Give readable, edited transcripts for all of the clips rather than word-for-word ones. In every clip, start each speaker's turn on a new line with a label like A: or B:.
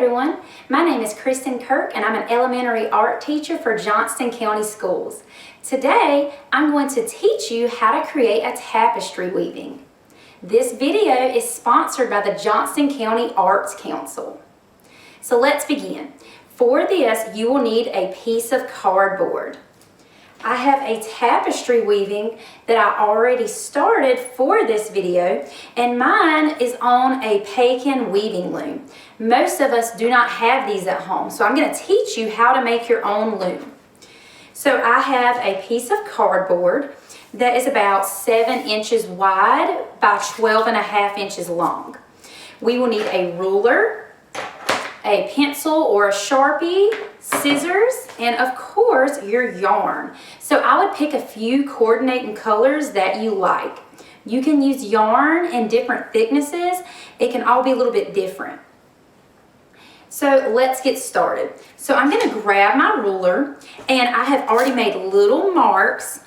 A: everyone, my name is Kristen Kirk and I'm an elementary art teacher for Johnston County Schools. Today I'm going to teach you how to create a tapestry weaving. This video is sponsored by the Johnston County Arts Council. So let's begin. For this you will need a piece of cardboard. I have a tapestry weaving that I already started for this video, and mine is on a Pekin weaving loom. Most of us do not have these at home, so I'm going to teach you how to make your own loom. So I have a piece of cardboard that is about 7 inches wide by 12.5 inches long. We will need a ruler, a pencil or a Sharpie, scissors, and of course your yarn. So I would pick a few coordinating colors that you like. You can use yarn in different thicknesses. It can all be a little bit different. So let's get started. So I'm going to grab my ruler, and I have already made little marks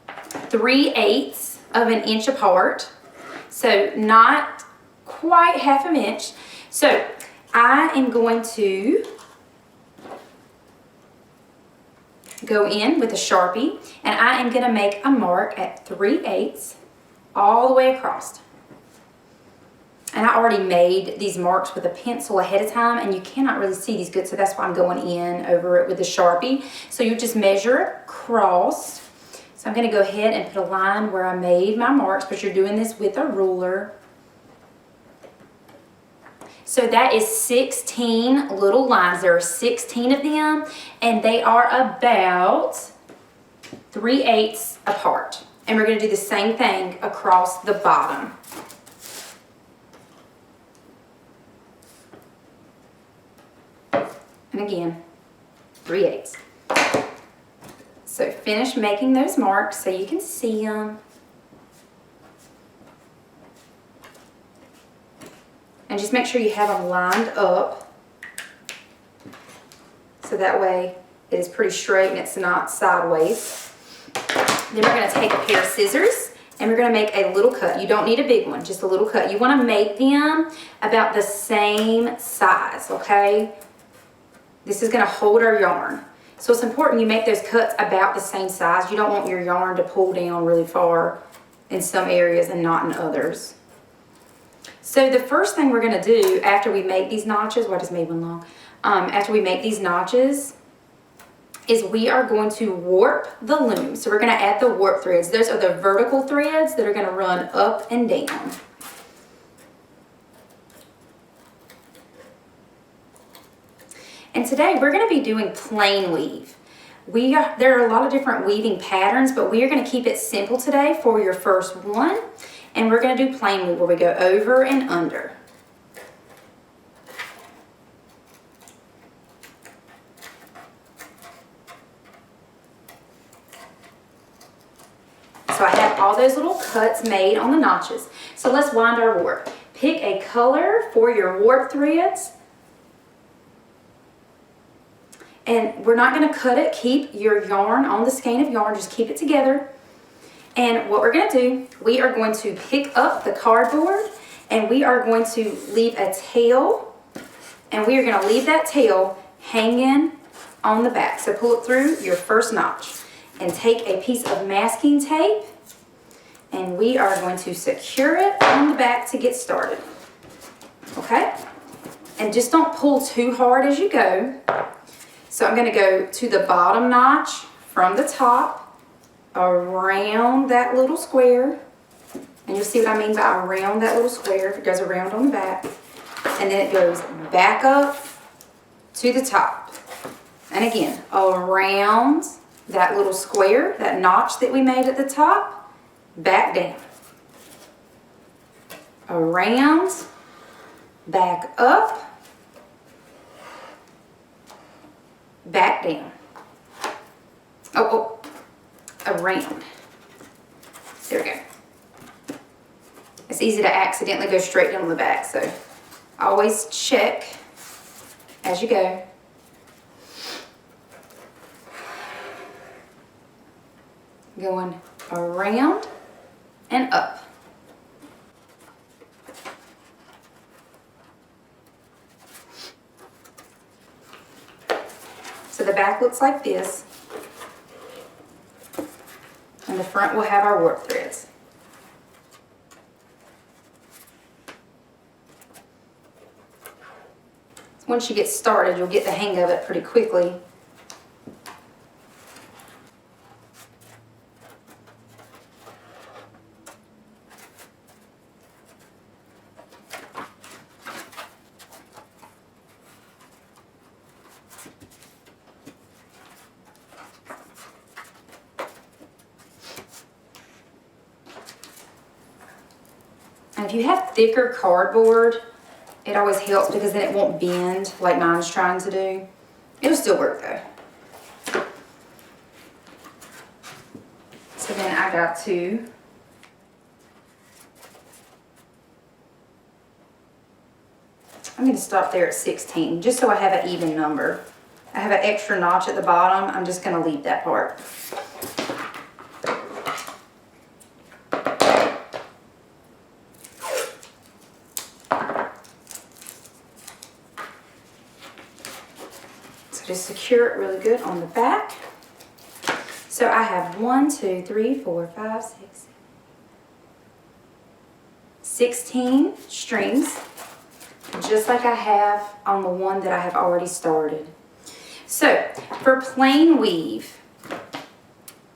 A: 3/8 of an inch apart. So not quite half an inch. So I am going to go in with a Sharpie, and I am going to make a mark at 3/8 all the way across. And I already made these marks with a pencil ahead of time, and you cannot really see these good, so that's why I'm going in over it with the Sharpie. So you just measure across. So I'm going to go ahead and put a line where I made my marks, but you're doing this with a ruler. So that is 16 little lines. There are 16 of them, and they are about 3/8 apart. And we're going to do the same thing across the bottom. And again, 3/8. So finish making those marks so you can see them. And just make sure you have them lined up, so that way it is pretty straight and it's not sideways. Then we're going to take a pair of scissors and we're going to make a little cut. You don't need a big one, just a little cut. You want to make them about the same size, okay? This is going to hold our yarn. So it's important you make those cuts about the same size. You don't want your yarn to pull down really far in some areas and not in others. So the first thing we're going to do after we make these notches, well, I just made one long. After we make these notches is we are going to warp the loom. So we're going to add the warp threads. Those are the vertical threads that are going to run up and down. And today we're going to be doing plain weave. There are a lot of different weaving patterns, but we are going to keep it simple today for your first one. And we're going to do plain weave where we go over and under. So I have all those little cuts made on the notches. So let's wind our warp. Pick a color for your warp threads. And we're not going to cut it. Keep your yarn on the skein of yarn. Just keep it together. And what we're going to do, we are going to pick up the cardboard and we are going to leave a tail, and we are going to leave that tail hanging on the back. So pull it through your first notch and take a piece of masking tape, and we are going to secure it on the back to get started. Okay? And just don't pull too hard as you go. So I'm going to go to the bottom notch from the top, around that little square, and you'll see what I mean by around that little square. It goes around on the back, and then it goes back up to the top, and again around that little square, that notch that we made at the top, back down, around, back up, back down. Around. There we go. It's easy to accidentally go straight down the back, so always check as you go. Going around and up. the back looks like this. And the front will have our warp threads. Once you get started, you'll get the hang of it pretty quickly. And if you have thicker cardboard, it always helps because then it won't bend like mine's trying to do. It'll still work though. So then I got to I'm going to stop there at 16 just so I have an even number. I have an extra notch at the bottom. I'm just going to leave that part. Just secure it really good on the back. So I have 1, 2, 3, 4, 5, 6, 16 strings, just like I have on the one that I have already started. So for plain weave,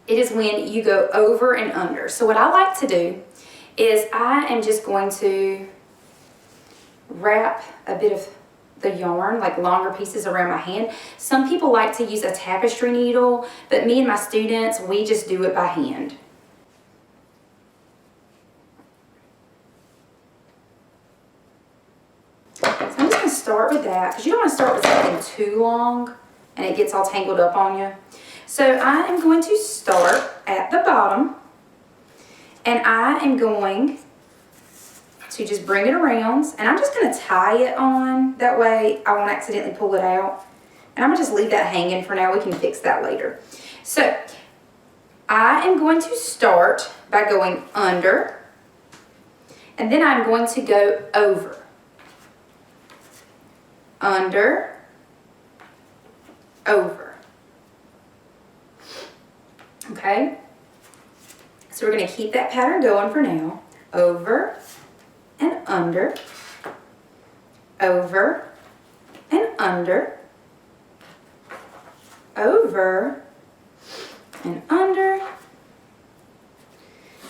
A: it is when you go over and under. So what I like to do is I am just going to wrap a bit of the yarn, like longer pieces around my hand. Some people like to use a tapestry needle, but me and my students, we just do it by hand. So I'm just going to start with that, because you don't want to start with something too long and it gets all tangled up on you. So I am going to start at the bottom, and I am going to just bring it around, and I'm just going to tie it on. That way I won't accidentally pull it out. And I'm going to just leave that hanging for now. We can fix that later. So I am going to start by going under, and then I'm going to go over. Under, over. Okay? So we're going to keep that pattern going for now. Over and under, over and under, over and under,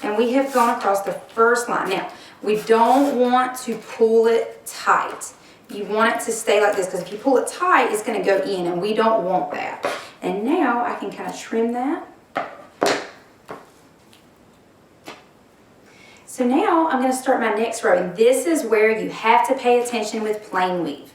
A: and we have gone across the first line. Now, we don't want to pull it tight. You want it to stay like this, because if you pull it tight, it's going to go in, and we don't want that. And now I can kind of trim that. So now I'm going to start my next row, and this is where you have to pay attention with plain weave.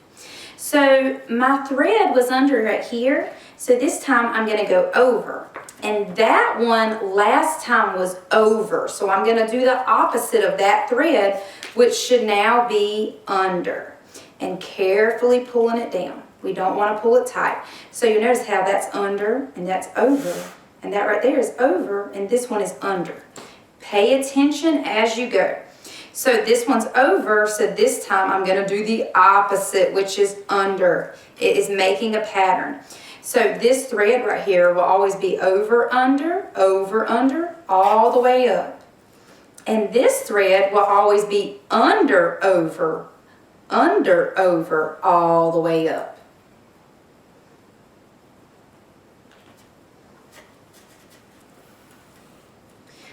A: So my thread was under right here, so this time I'm going to go over. And that one last time was over, so I'm going to do the opposite of that thread, which should now be under. And carefully pulling it down. We don't want to pull it tight. So you notice how that's under and that's over, and that right there is over, and this one is under. Pay attention as you go. So this one's over, so this time I'm going to do the opposite, which is under. It is making a pattern. So this thread right here will always be over, under, all the way up. And this thread will always be under, over, all the way up.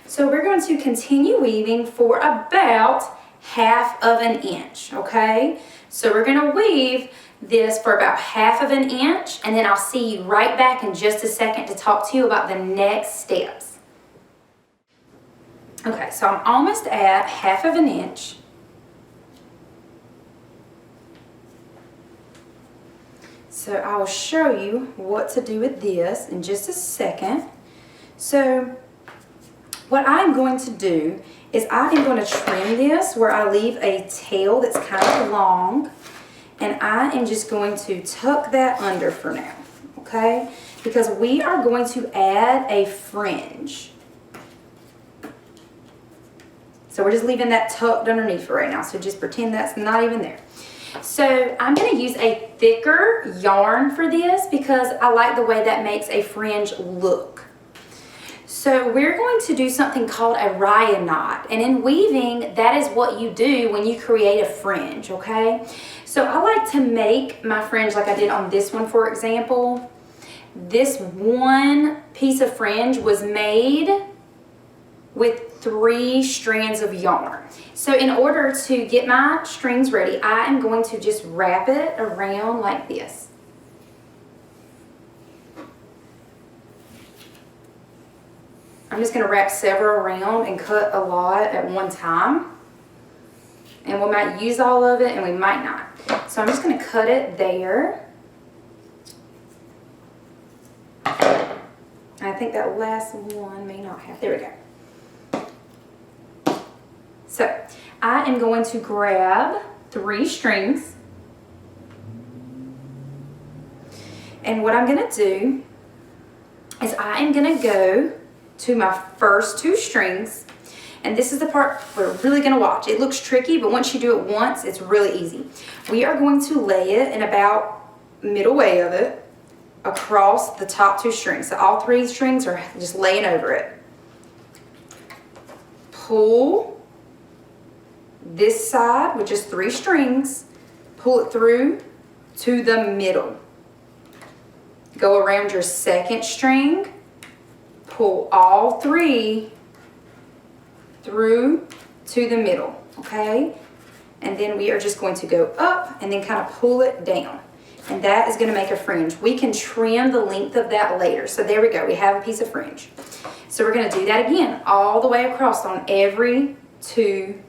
A: So we're going to continue weaving for about 1/2 inch, okay? So we're going to weave this for about 1/2 inch, and then I'll see you right back in just a second to talk to you about the next steps. Okay, so I'm almost at 1/2 inch. So I will show you what to do with this in just a second. So what I'm going to do is I am going to trim this where I leave a tail that's kind of long, and I am just going to tuck that under for now, okay? Because we are going to add a fringe. So we're just leaving that tucked underneath for right now, so just pretend that's not even there. So I'm going to use a thicker yarn for this because I like the way that makes a fringe look. So we're going to do something called a raya knot, and in weaving, that is what you do when you create a fringe, okay? So I like to make my fringe like I did on this one, for example. This one piece of fringe was made with 3 strands of yarn. So in order to get my strings ready, I am going to just wrap it around like this. I'm just going to wrap several around and cut a lot at one time. And we might use all of it and we might not. So I'm just going to cut it there. I think that last one may not have, there we go. So I am going to grab 3 strings, and what I'm going to do is I am going to go to my first 2 strings, and this is the part we're really going to watch. It looks tricky, but once you do it once, it's really easy. We are going to lay it in about middle way of it across the top 2 strings. So all 3 strings are just laying over it. Pull this side with just 3 strings, pull it through to the middle. Go around your second string, pull all 3 through to the middle, okay? And then we are just going to go up and then kind of pull it down. And that is going to make a fringe. We can trim the length of that later. So there we go, we have a piece of fringe. So we're going to do that again, all the way across on every 2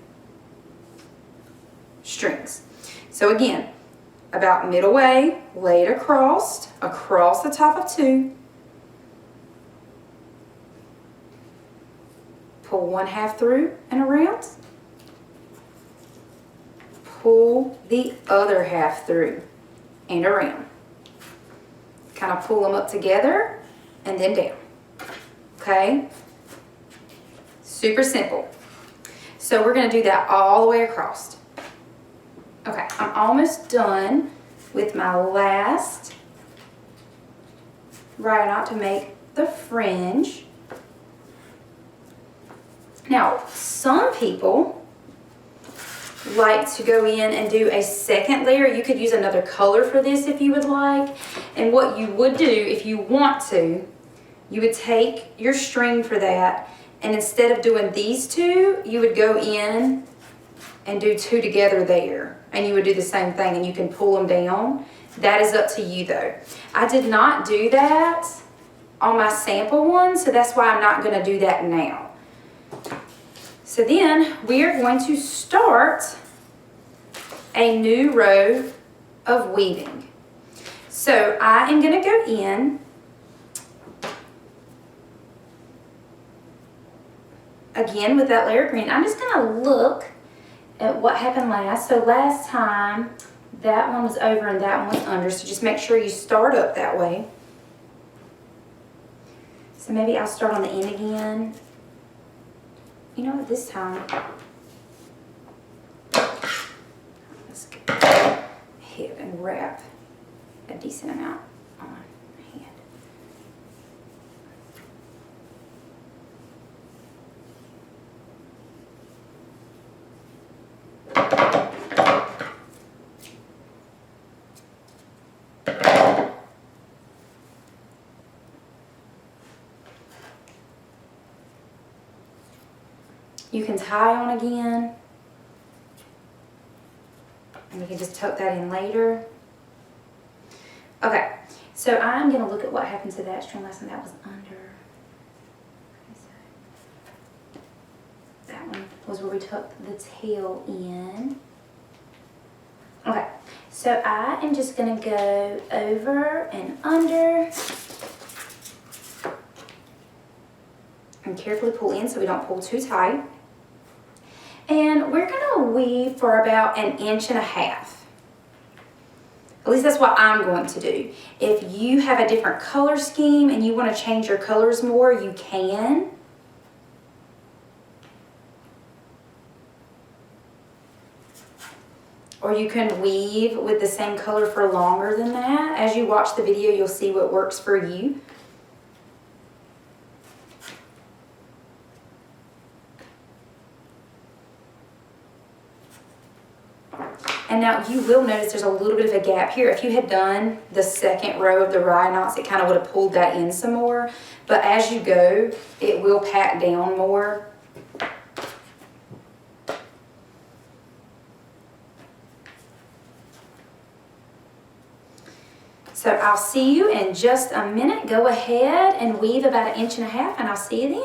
A: strings. So again, about middle way, lay it across the top of 2. Pull 1/2 through and around. Pull the other half through and around. Kind of pull them up together and then down. Okay? Super simple. So we're going to do that all the way across. Okay, I'm almost done with my last raya knot to make the fringe. Now, some people like to go in and do a second layer. You could use another color for this if you would like. And what you would do if you want to, you would take your string for that, and instead of doing these 2, you would go in and do 2 together there, and you would do the same thing, and you can pull them down. That is up to you though. I did not do that on my sample one, so that's why I'm not going to do that now. So then we are going to start a new row of weaving. So I am going to go in again with that layer of green. I'm just going to look at what happened last. So last time that one was over and that one was under, so just make sure you start up that way. So maybe I'll start on the end again. You know what, this time let's go ahead and wrap a decent amount on my hand. You can tie on again, and you can just tuck that in later. Okay, so I'm going to look at what happened to that string last time. That was under. That one was where we tucked the tail in. Okay, so I am just going to go over and under and carefully pull in so we don't pull too tight. And we're going to weave for about 1.5 inches. At least that's what I'm going to do. If you have a different color scheme and you want to change your colors more, you can. or you can weave with the same color for longer than that. As you watch the video, you'll see what works for you. And now you will notice there's a little bit of a gap here. If you had done the second row of the rye knots, it kind of would have pulled that in some more. But as you go, it will pack down more. So I'll see you in just a minute. Go ahead and weave about 1.5 inches, and I'll see you then.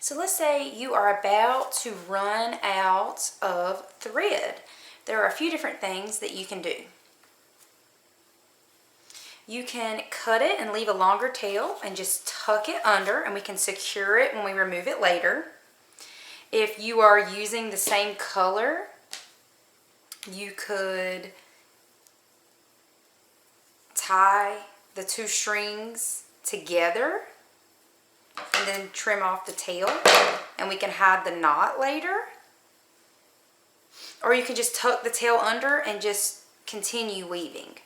A: So let's say you are about to run out of thread. There are a few different things that you can do. You can cut it and leave a longer tail and just tuck it under, and we can secure it when we remove it later. If you are using the same color, you could tie the 2 strings together and then trim off the tail, and we can hide the knot later. Or you can just tuck the tail under and just continue weaving.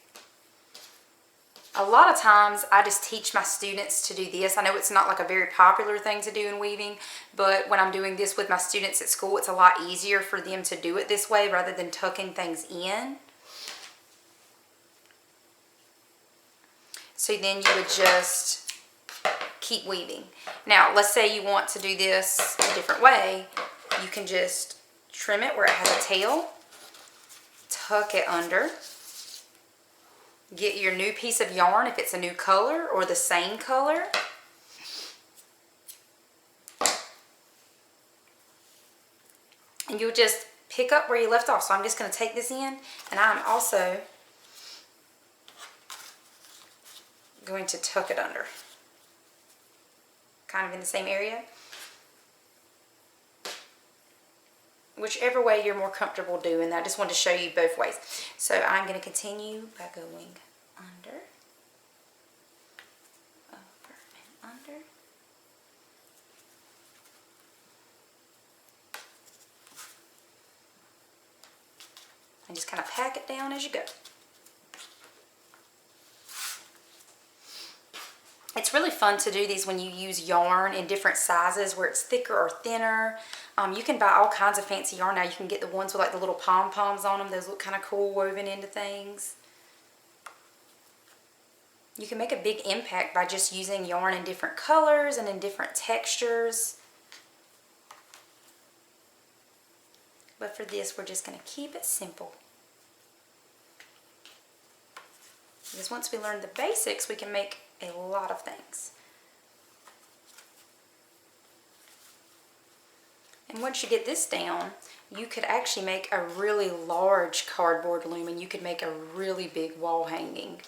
A: A lot of times I just teach my students to do this. I know it's not like a very popular thing to do in weaving, but when I'm doing this with my students at school, it's a lot easier for them to do it this way rather than tucking things in. So then you would just keep weaving. Now, let's say you want to do this a different way. You can just trim it where it has a tail, tuck it under, get your new piece of yarn if it's a new color or the same color, and you'll just pick up where you left off. So I'm just going to take this in, and I'm also going to tuck it under, kind of in the same area. Whichever way you're more comfortable doing that. I just wanted to show you both ways. So I'm going to continue by going under, over and under. And just kind of pack it down as you go. It's really fun to do these when you use yarn in different sizes where it's thicker or thinner. You can buy all kinds of fancy yarn now. You can get the ones with like the little pom-poms on them. Those look kind of cool woven into things. You can make a big impact by just using yarn in different colors and in different textures. But for this, we're just going to keep it simple. Because once we learn the basics, we can make a lot of things. And once you get this down, you could actually make a really large cardboard loom, and you could make a really big wall hanging.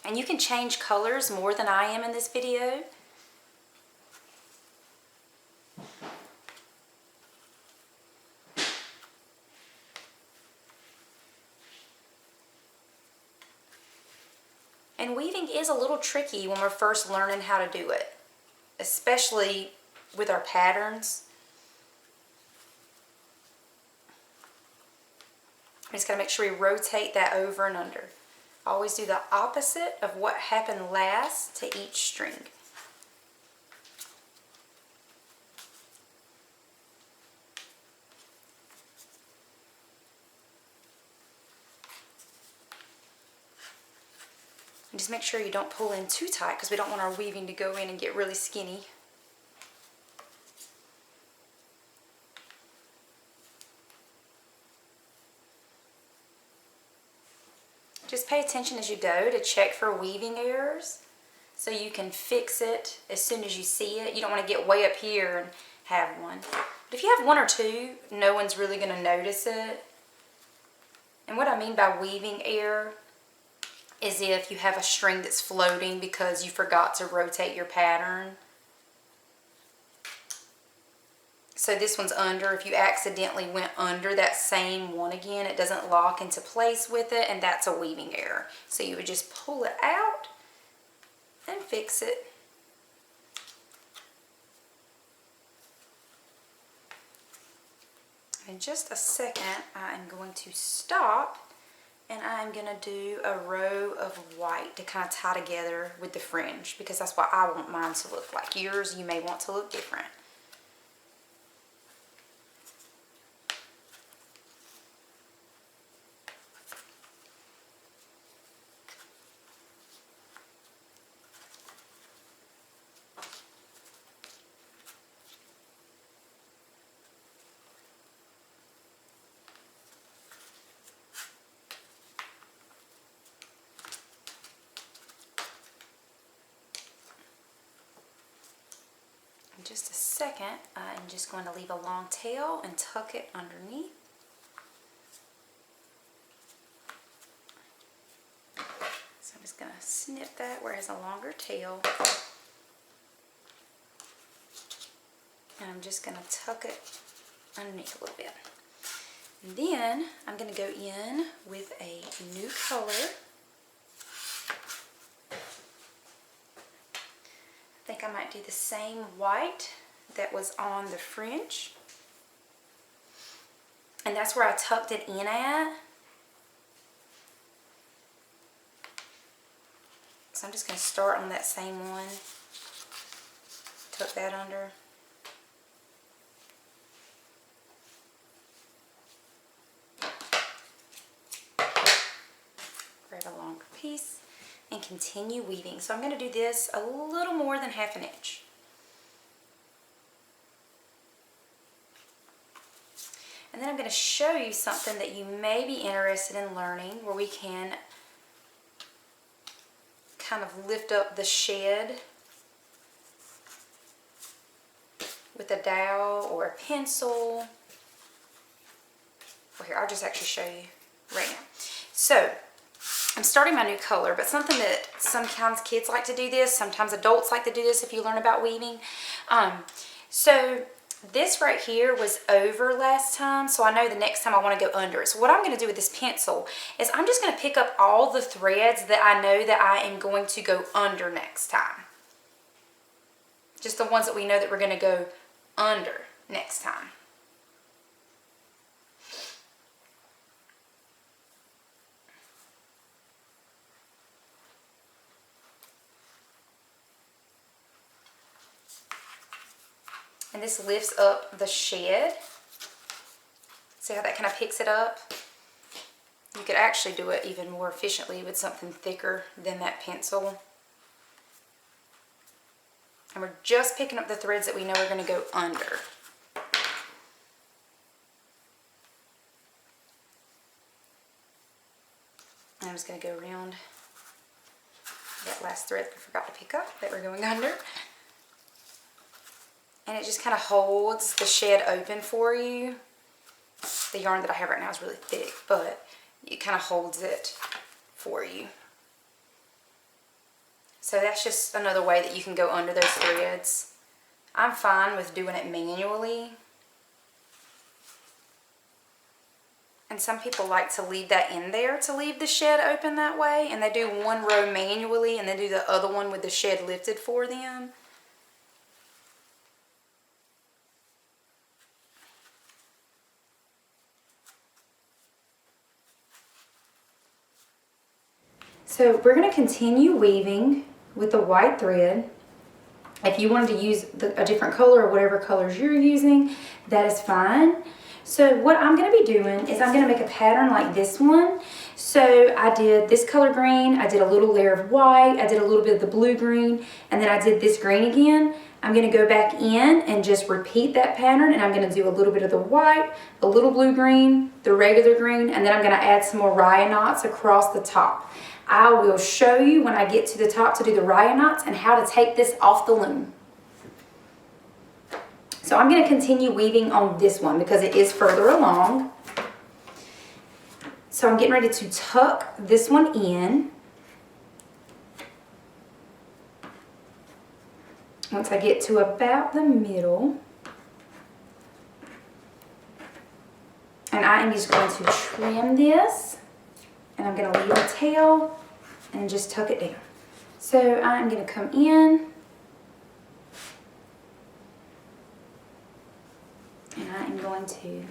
A: And you can change colors more than I am in this video. And weaving is a little tricky when we're first learning how to do it, especially with our patterns. We just got to make sure we rotate that over and under. Always do the opposite of what happened last to each string. And just make sure you don't pull in too tight because we don't want our weaving to go in and get really skinny. Just pay attention as you go to check for weaving errors so you can fix it as soon as you see it. You don't want to get way up here and have one. But if you have one or two, no one's really going to notice it. And what I mean by weaving error is if you have a string that's floating because you forgot to rotate your pattern. So this one's under. If you accidentally went under that same one again, it doesn't lock into place with it, and that's a weaving error. So you would just pull it out and fix it. In just a second, I am going to stop and I'm going to do a row of white to kind of tie together with the fringe, because that's what I want mine to look like. Yours, you may want to look different. In just a second, I'm just going to leave a long tail and tuck it underneath. So I'm just going to snip that where it has a longer tail. And I'm just going to tuck it underneath a little bit. And then I'm going to go in with a new color. I think I might do the same white that was on the fringe. And that's where I tucked it in at. So I'm just going to start on that same one. Tuck that under. Grab a longer piece and continue weaving. So I'm going to do this a little more than ½ inch. And then I'm going to show you something that you may be interested in learning, where we can kind of lift up the shed with a dowel or a pencil. Well, here, I'll just actually show you right now. So I'm starting my new color, but something that sometimes kids like to do this, sometimes adults like to do this if you learn about weaving. So this right here was over last time, so I know the next time I want to go under it. So what I'm going to do with this pencil is I'm just going to pick up all the threads that I know that I am going to go under next time. Just the ones that we know that we're going to go under next time. And this lifts up the shed. See how that kind of picks it up? You could actually do it even more efficiently with something thicker than that pencil. And we're just picking up the threads that we know are going to go under. And I'm just going to go around that last thread I forgot to pick up that we're going under. And it just kind of holds the shed open for you. The yarn that I have right now is really thick, but it kind of holds it for you. So that's just another way that you can go under those threads. I'm fine with doing it manually. And some people like to leave that in there to leave the shed open that way. And they do one row manually and then do the other one with the shed lifted for them. So we're going to continue weaving with the white thread. If you wanted to use a different color or whatever colors you're using, that is fine. So what I'm going to be doing is I'm going to make a pattern like this one. So I did this color green, I did a little layer of white, I did a little bit of the blue green, and then I did this green again. I'm going to go back in and just repeat that pattern, and I'm going to do a little bit of the white, a little blue green, the regular green, and then I'm going to add some more raya knots across the top. I will show you when I get to the top to do the raya knots and how to take this off the loom. So I'm going to continue weaving on this one because it is further along. So I'm getting ready to tuck this one in. Once I get to about the middle, and I am just going to trim this, and I'm going to leave a tail and just tuck it down. So I'm going to come in, and I am going to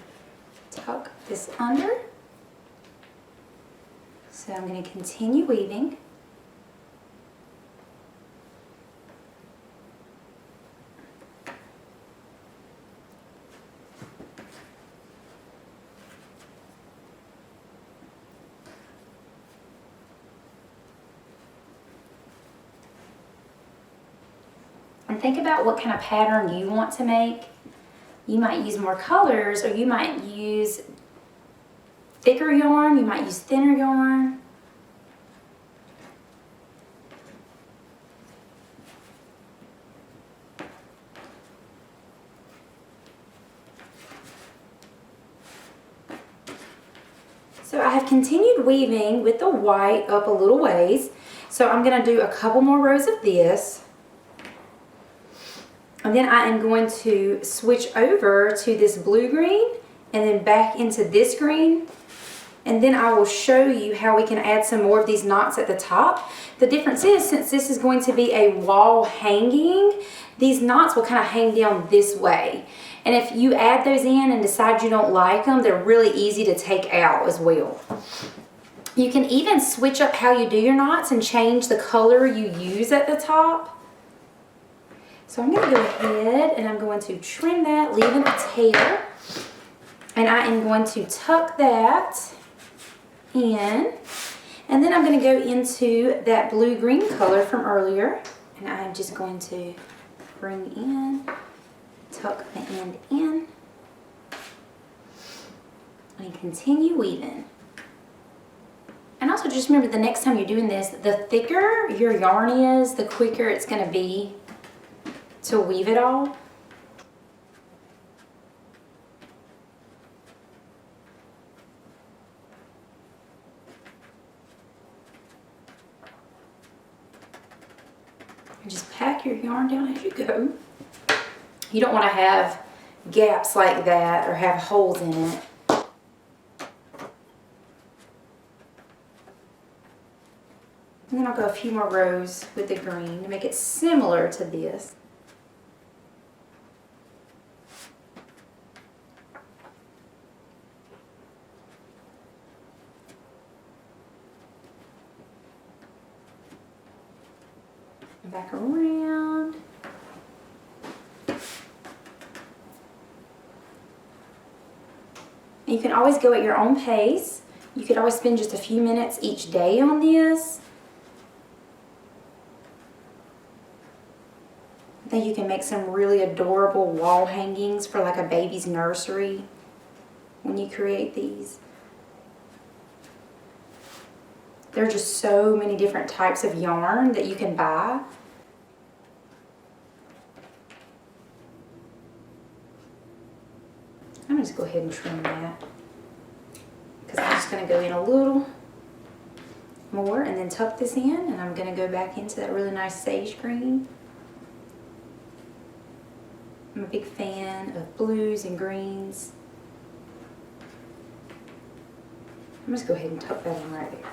A: tuck this under. So I'm going to continue weaving. And think about what kind of pattern you want to make. You might use more colors, or you might use thicker yarn, you might use thinner yarn. So I have continued weaving with the white up a little ways. So I'm going to do a couple more rows of this. And then I am going to switch over to this blue green and then back into this green. And then I will show you how we can add some more of these knots at the top. The difference is, since this is going to be a wall hanging, these knots will kind of hang down this way. And if you add those in and decide you don't like them, they're really easy to take out as well. You can even switch up how you do your knots and change the color you use at the top. So I'm going to go ahead and I'm going to trim that, leaving a tail. And I am going to tuck that in. And then I'm going to go into that blue-green color from earlier. And I'm just going to bring in, tuck the end in, and continue weaving. And also just remember, the next time you're doing this, the thicker your yarn is, the quicker it's going to be to weave it all. And just pack your yarn down as you go. You don't want to have gaps like that or have holes in it. And then I'll go a few more rows with the green to make it similar to this. Back around. You can always go at your own pace. You could always spend just a few minutes each day on this. I think you can make some really adorable wall hangings for like a baby's nursery when you create these. There are just so many different types of yarn that you can buy. I'm just going to go ahead and trim that, because I'm just going to go in a little more and then tuck this in, and I'm going to go back into that really nice sage green. I'm a big fan of blues and greens. I'm just going to go ahead and tuck that in right there.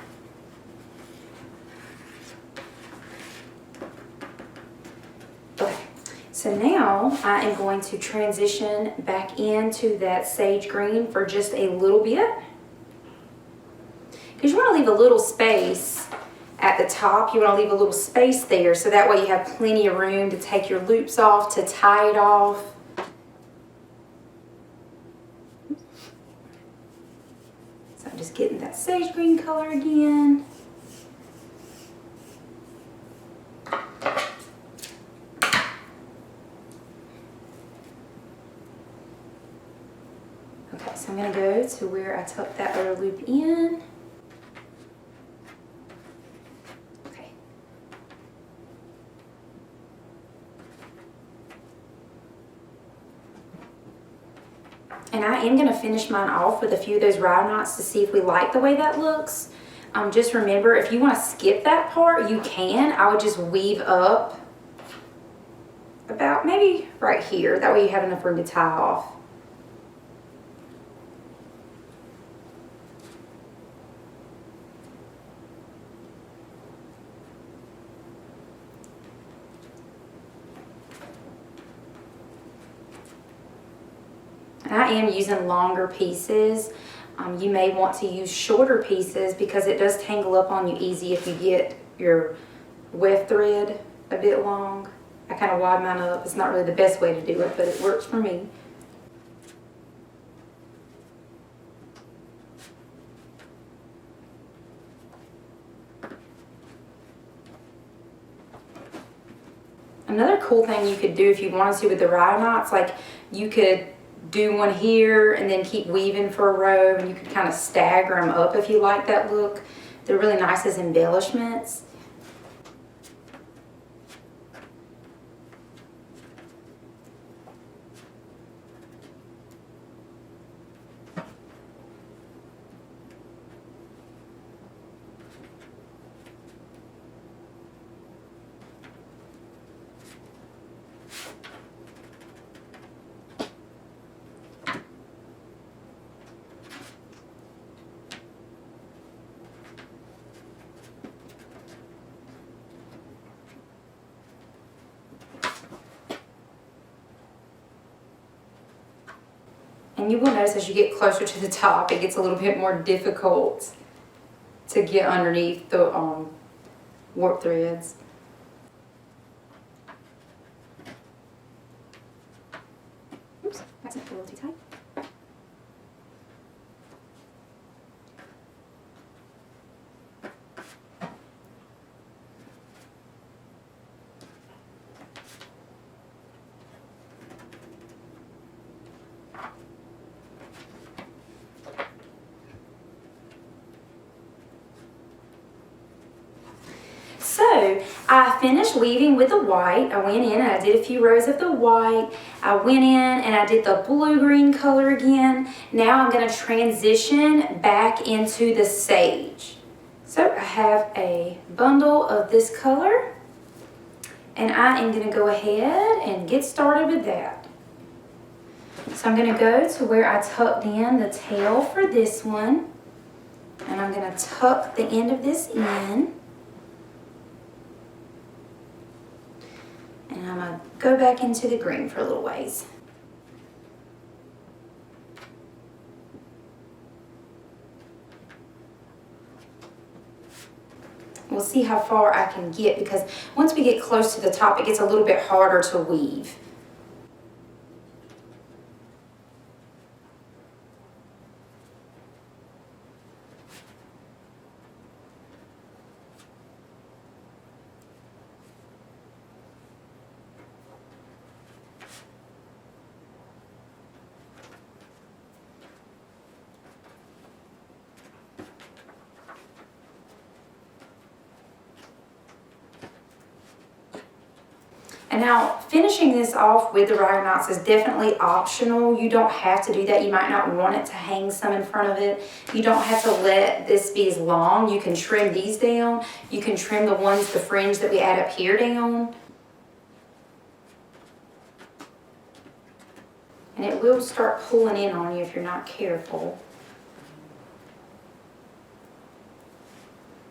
A: So now I am going to transition back into that sage green for just a little bit. Because you want to leave a little space at the top. You want to leave a little space there so that way you have plenty of room to take your loops off, to tie it off. So I'm just getting that sage green color again. Okay, so I'm going to go to where I tucked that other loop in. Okay. And I am going to finish mine off with a few of those ride knots to see if we like the way that looks. Just remember, if you want to skip that part, you can. I would just weave up about maybe right here. That way you have enough room to tie off. And I am using longer pieces. You may want to use shorter pieces because it does tangle up on you easy if you get your weft thread a bit long. I kind of wide mine up. It's not really the best way to do it, but it works for me. Another cool thing you could do if you wanted to with the ride knots, like you could do one here and then keep weaving for a row, and you could kind of stagger them up if you like that look. They're really nice as embellishments. And you will notice as you get closer to the top, it gets a little bit more difficult to get underneath the warp threads. Oops, that's a little too tight. So I finished weaving with the white. I went in and I did a few rows of the white. I went in and I did the blue-green color again. Now I'm going to transition back into the sage. So I have a bundle of this color, and I am going to go ahead and get started with that. So I'm going to go to where I tucked in the tail for this one, and I'm going to tuck the end of this in. And I'm going to go back into the green for a little ways. We'll see how far I can get, because once we get close to the top, it gets a little bit harder to weave. And now finishing this off with the raggar knots is definitely optional. You don't have to do that. You might not want it to hang some in front of it. You don't have to let this be as long. You can trim these down. You can trim the ones, the fringe that we add up here down. And it will start pulling in on you if you're not careful.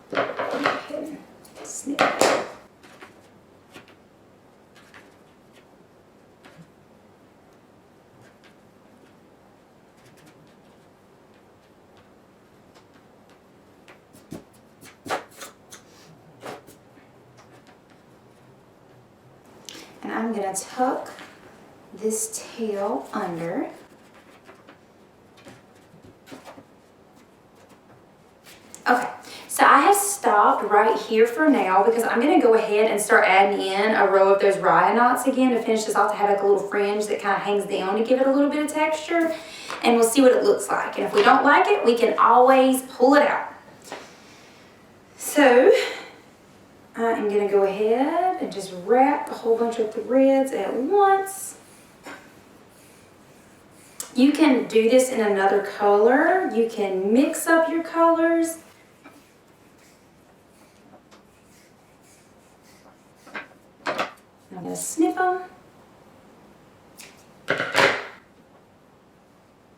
A: Go ahead and snip it. And I'm going to tuck this tail under. Okay, so I have stopped right here for now because I'm going to go ahead and start adding in a row of those rye knots again to finish this off, to have like a little fringe that kind of hangs down to give it a little bit of texture, and we'll see what it looks like. And if we don't like it, we can always pull it out. So I am going to go ahead and just wrap a whole bunch of threads at once. You can do this in another color. You can mix up your colors. I'm going to snip them.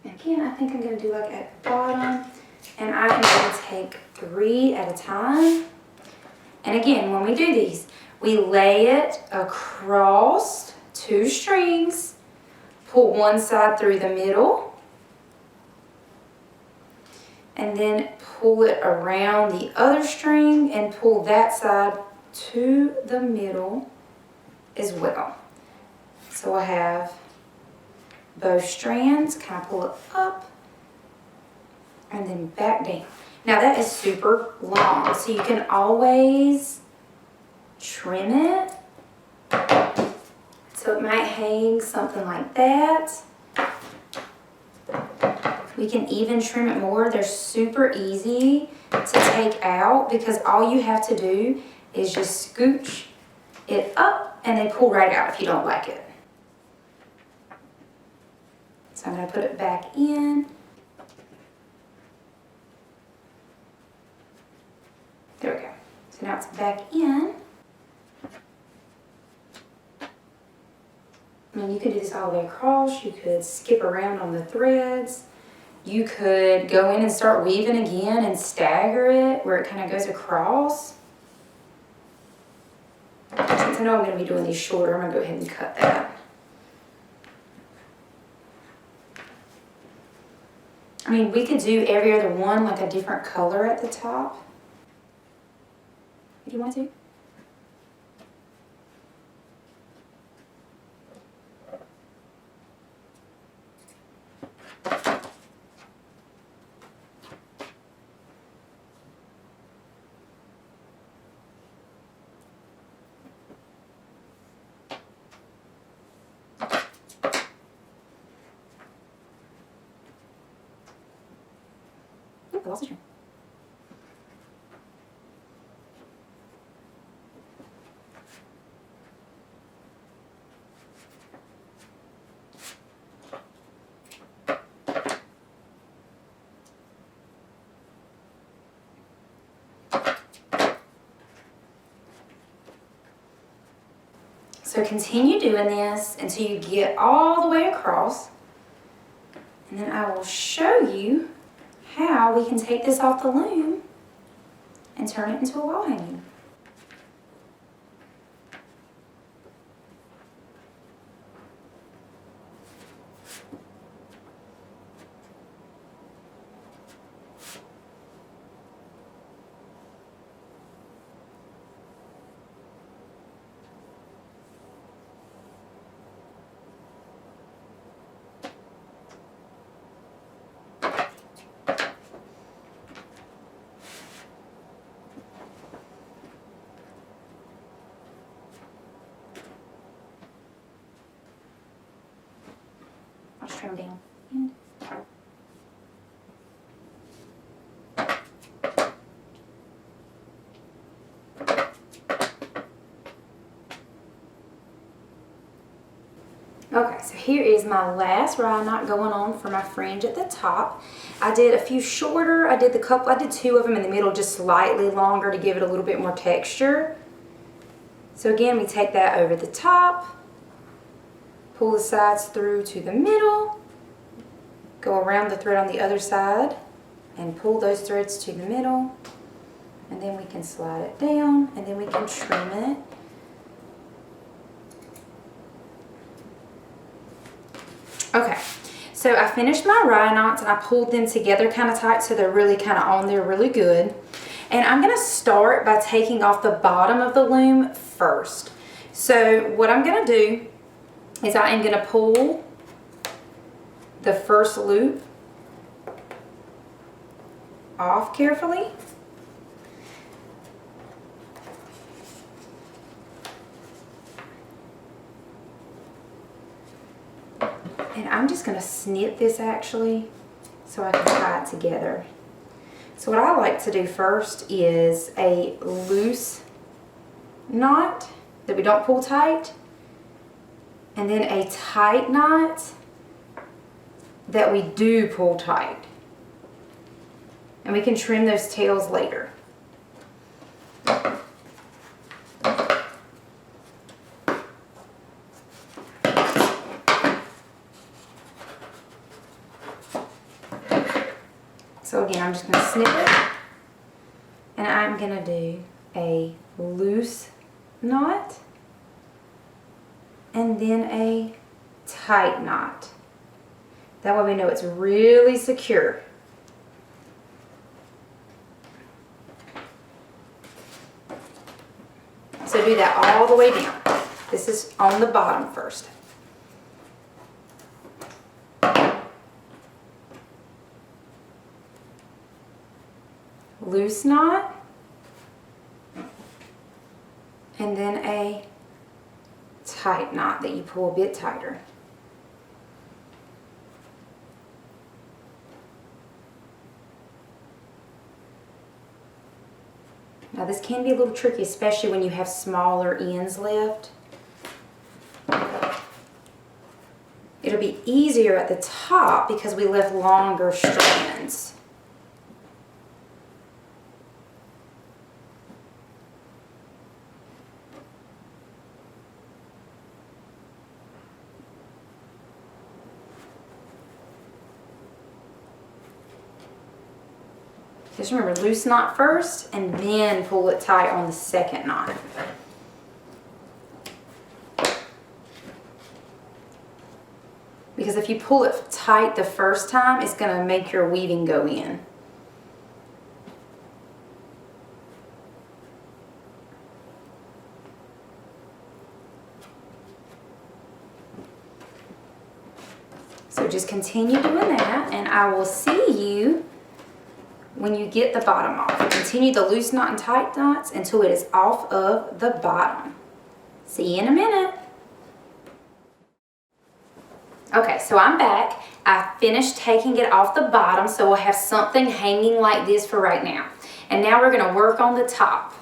A: Again, I think I'm going to do like at the bottom. And I am going to take 3 at a time. And again, when we do these, we lay it across 2 strings, pull one side through the middle, and then pull it around the other string and pull that side to the middle as well. So I have both strands, kind of pull it up and then back down. Now that is super long, so you can always trim it. So it might hang something like that. We can even trim it more. They're super easy to take out because all you have to do is just scooch it up and then pull right out if you don't like it. So I'm going to put it back in. There we go. So now it's back in. And you could do this all the way across. You could skip around on the threads. You could go in and start weaving again and stagger it where it kind of goes across. Since I know I'm going to be doing these shorter, I'm going to go ahead and cut that. I mean, we could do every other one like a different color at the top, if you want to. I lost the string. So continue doing this until you get all the way across, and then I will show you how we can take this off the loom and turn it into a wall hanging. I'll just trim down. Okay, so here is my last rye knot going on for my fringe at the top. I did a few shorter. I did 2 of them in the middle, just slightly longer to give it a little bit more texture. So again, we take that over the top, pull the sides through to the middle, go around the thread on the other side, and pull those threads to the middle, and then we can slide it down, and then we can trim it. Okay, so I finished my rye knots and I pulled them together kind of tight so they're really kind of on there really good. And I'm going to start by taking off the bottom of the loom first. So what I'm going to do is I am going to pull the first loop off carefully. And I'm just going to snip this actually so I can tie it together. So what I like to do first is a loose knot that we don't pull tight, and then a tight knot that we do pull tight. And we can trim those tails later. So again, I'm just going to snip it, and I'm going to do a loose knot and then a tight knot. That way we know it's really secure. So do that all the way down. This is on the bottom first. Loose knot, and then a tight knot that you pull a bit tighter. Now this can be a little tricky, especially when you have smaller ends left. It'll be easier at the top because we left longer strands. Just remember, loose knot first and then pull it tight on the second knot. Because if you pull it tight the first time, it's going to make your weaving go in. So just continue doing that, and I will see you when you get the bottom off. Continue the loose knot and tight knots until it is off of the bottom. See you in a minute. Okay, so I'm back. I finished taking it off the bottom, so we'll have something hanging like this for right now. And now we're gonna work on the top.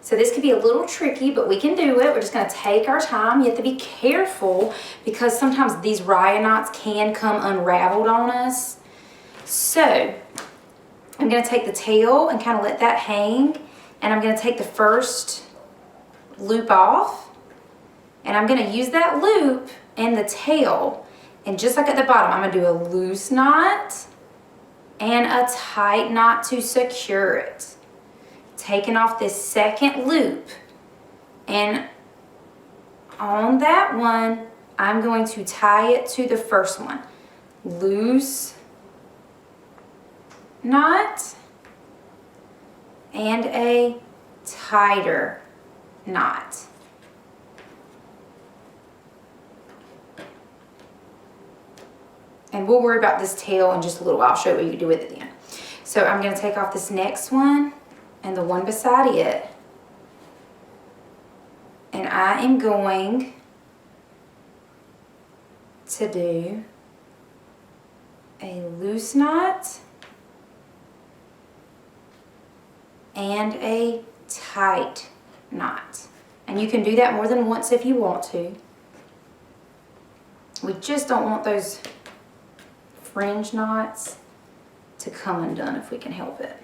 A: So this could be a little tricky, but we can do it. We're just gonna take our time. You have to be careful because sometimes these raya knots can come unraveled on us. So I'm going to take the tail and kind of let that hang, and I'm going to take the first loop off, and I'm going to use that loop and the tail, and just like at the bottom, I'm going to do a loose knot and a tight knot to secure it. Taking off this second loop, and on that one, I'm going to tie it to the first one. Loose knot and a tighter knot. And we'll worry about this tail in just a little while. I'll show you what you can do with it then. So I'm going to take off this next one and the one beside it, and I am going to do a loose knot and a tight knot. And you can do that more than once if you want to. We just don't want those fringe knots to come undone if we can help it.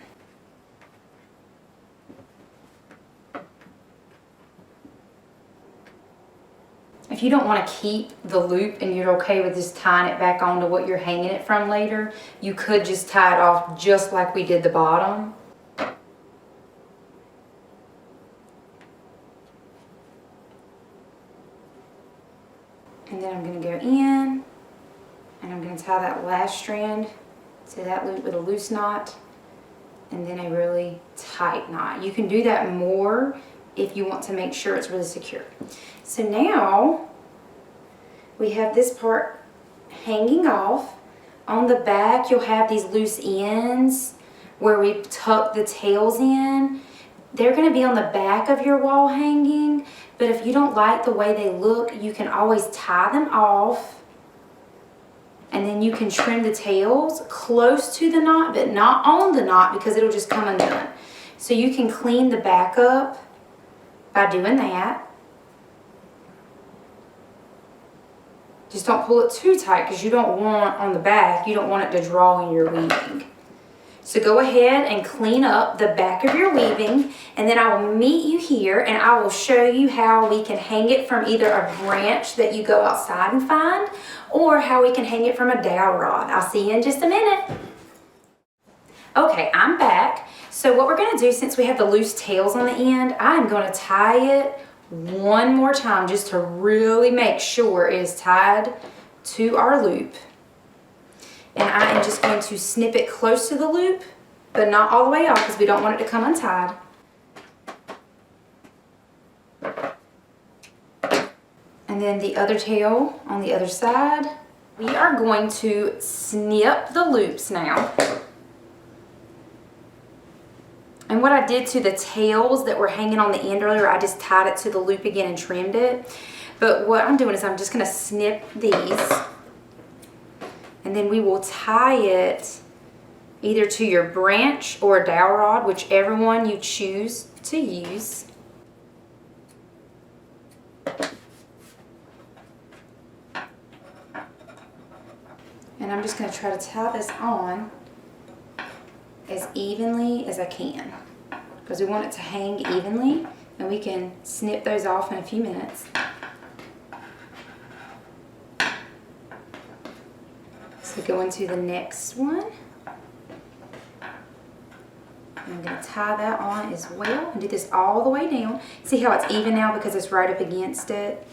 A: If you don't want to keep the loop and you're okay with just tying it back onto what you're hanging it from later, you could just tie it off just like we did the bottom. And then I'm going to go in and I'm going to tie that last strand to that loop with a loose knot and then a really tight knot. You can do that more if you want to make sure it's really secure. So now we have this part hanging off. On the back you'll have these loose ends where we tuck the tails in. They're going to be on the back of your wall hanging, but if you don't like the way they look, you can always tie them off And then you can trim the tails close to the knot, but not on the knot because it'll just come undone. So you can clean the back up by doing that. Just don't pull it too tight because you don't want on the back, you don't want it to draw in your weaving. So go ahead and clean up the back of your weaving, and then I will meet you here and I will show you how we can hang it from either a branch that you go outside and find, or how we can hang it from a dowel rod. I'll see you in just a minute. Okay, I'm back. So what we're gonna do, since we have the loose tails on the end, I'm gonna tie it one more time just to really make sure it is tied to our loop. And I am just going to snip it close to the loop, but not all the way off because we don't want it to come untied. And then the other tail on the other side. We are going to snip the loops now. And what I did to the tails that were hanging on the end earlier, I just tied it to the loop again and trimmed it. But what I'm doing is I'm just going to snip these. And then we will tie it either to your branch or a dowel rod, whichever one you choose to use. And I'm just going to try to tie this on as evenly as I can, because we want it to hang evenly, and we can snip those off in a few minutes. So go into the next one. I'm going to tie that on as well and do this all the way down. See how it's even now because it's right up against it?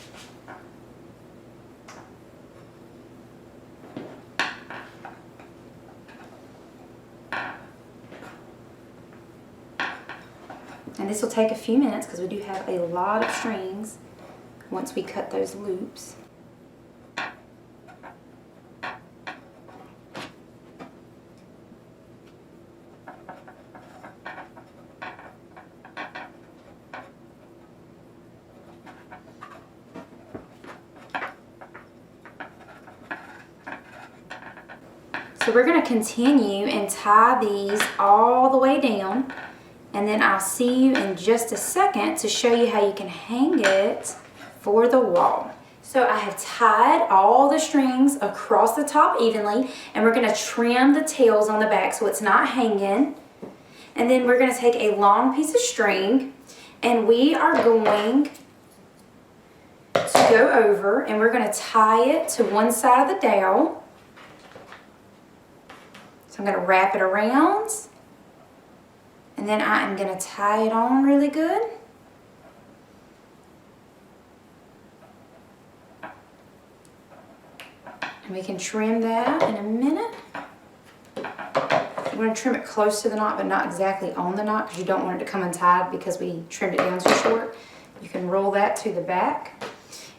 A: And this will take a few minutes because we do have a lot of strings once we cut those loops. So we're going to continue and tie these all the way down, and then I'll see you in just a second to show you how you can hang it for the wall. So I have tied all the strings across the top evenly, and we're going to trim the tails on the back so it's not hanging. And then we're going to take a long piece of string, and we are going to go over and we're going to tie it to one side of the dowel. So I'm going to wrap it around, and then I am going to tie it on really good. And we can trim that in a minute. We're going to trim it close to the knot, but not exactly on the knot because you don't want it to come untied because we trimmed it down too short. You can roll that to the back.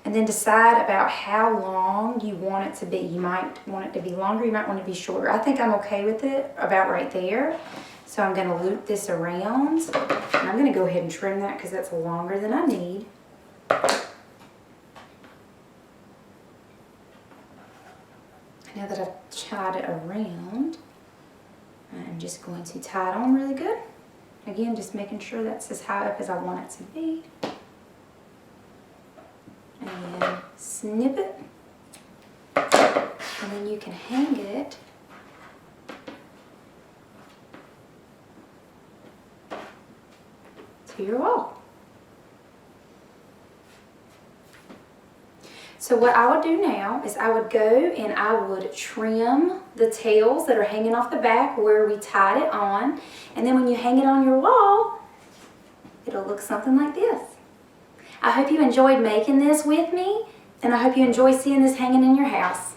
A: And then decide about how long you want it to be. You might want it to be longer, you might want it to be shorter. I think I'm okay with it about right there. So I'm going to loop this around. And I'm going to go ahead and trim that because that's longer than I need. Now that I've tied it around, I'm just going to tie it on really good. Again, just making sure that's as high up as I want it to be. And then snip it, and then you can hang it to your wall. So what I would do now is I would go and I would trim the tails that are hanging off the back where we tied it on, and then when you hang it on your wall, it'll look something like this. I hope you enjoyed making this with me, and I hope you enjoy seeing this hanging in your house.